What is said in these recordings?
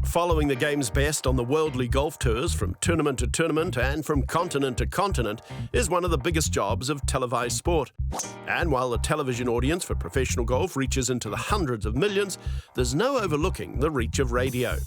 Following the game's best on the worldly golf tours from tournament to tournament and from continent to continent is one of the biggest jobs of televised sport. And while the television audience for professional golf reaches into the hundreds of millions, there's no overlooking the reach of radio.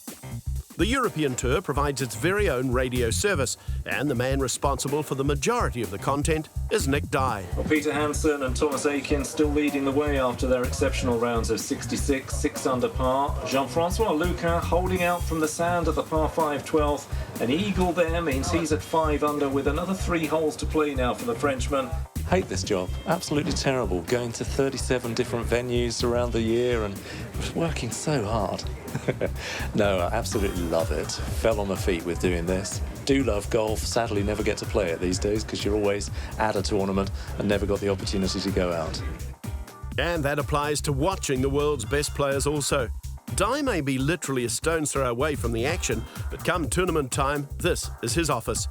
The European Tour provides its very own radio service, and the man responsible for the majority of the content is Nick Dye. Well, Peter Hansen and Thomas Aiken still leading the way after their exceptional rounds of 66, 6 under par. Jean-Francois Lucas holding out from the sand at the par 5 12th. An eagle there means he's at 5 under with another 3 holes to play now for the Frenchman. Hate this job. Absolutely terrible. Going to 37 different venues around the year and working so hard. No, I absolutely love it. Fell on my feet with doing this. Do love golf. Sadly, never get to play it these days because you're always at a tournament and never got the opportunity to go out. And that applies to watching the world's best players also. Dye may be literally a stone's throw away from the action, but come tournament time, this is his office.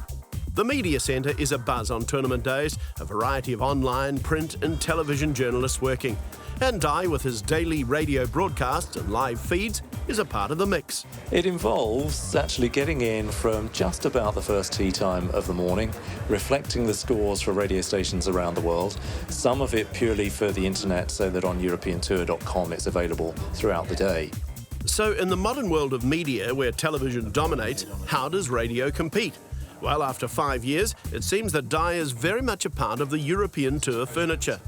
The media centre is abuzz on tournament days, a variety of online, print and television journalists working. And Dye, with his daily radio broadcasts and live feeds, is a part of the mix. It involves actually getting in from just about the first tee time of the morning, reflecting the scores for radio stations around the world, some of it purely for the internet so that on EuropeanTour.com it's available throughout the day. So in the modern world of media where television dominates, how does radio compete? Well, after 5 years, it seems that Dye is very much a part of the European Tour furniture.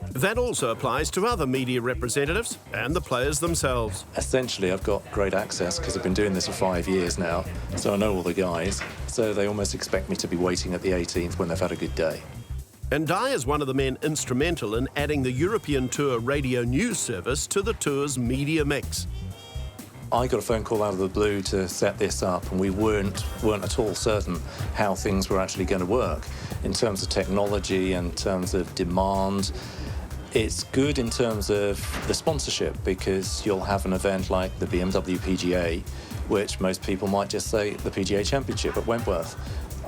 That also applies to other media representatives and the players themselves. Essentially, I've got great access because I've been doing this for 5 years now, so I know all the guys, so they almost expect me to be waiting at the 18th when they've had a good day. And Dye is one of the men instrumental in adding the European Tour radio news service to the Tour's media mix. I got a phone call out of the blue to set this up, and we weren't at all certain how things were actually going to work in terms of technology and in terms of demand. It's good in terms of the sponsorship because you'll have an event like the BMW PGA, which most people might just say the PGA Championship at Wentworth.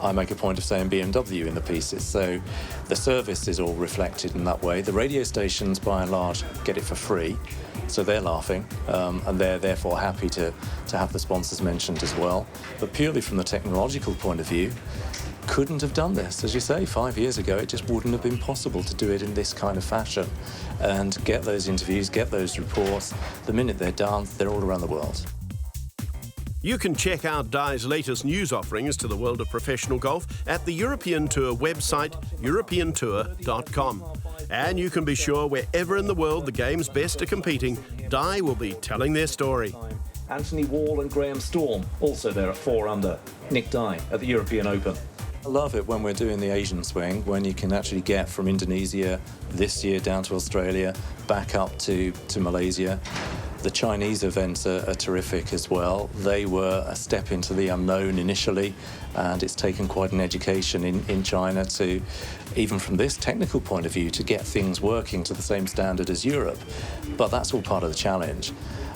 I make a point of saying BMW in the pieces, so the service is all reflected in that way. The radio stations, by and large, get it for free, so they're laughing, and they're therefore happy to have the sponsors mentioned as well. But purely from the technological point of view, couldn't have done this. As you say, 5 years ago, it just wouldn't have been possible to do it in this kind of fashion and get those interviews, get those reports. The minute they're done, they're all around the world. You can check out Dye's latest news offerings to the world of professional golf at the European Tour website, EuropeanTour.com. And you can be sure wherever in the world the game's best are competing, Dye will be telling their story. Anthony Wall and Graham Storm also there at 4 under. Nick Dye at the European Open. I love it when we're doing the Asian swing, when you can actually get from Indonesia this year down to Australia, back up to Malaysia. The Chinese events are terrific as well. They were a step into the unknown initially, and it's taken quite an education in China to, even from this technical point of view, to get things working to the same standard as Europe. But that's all part of the challenge.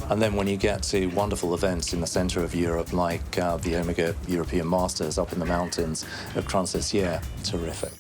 And then when you get to wonderful events in the centre of Europe, like the Omega European Masters up in the mountains of Cransessière, terrific.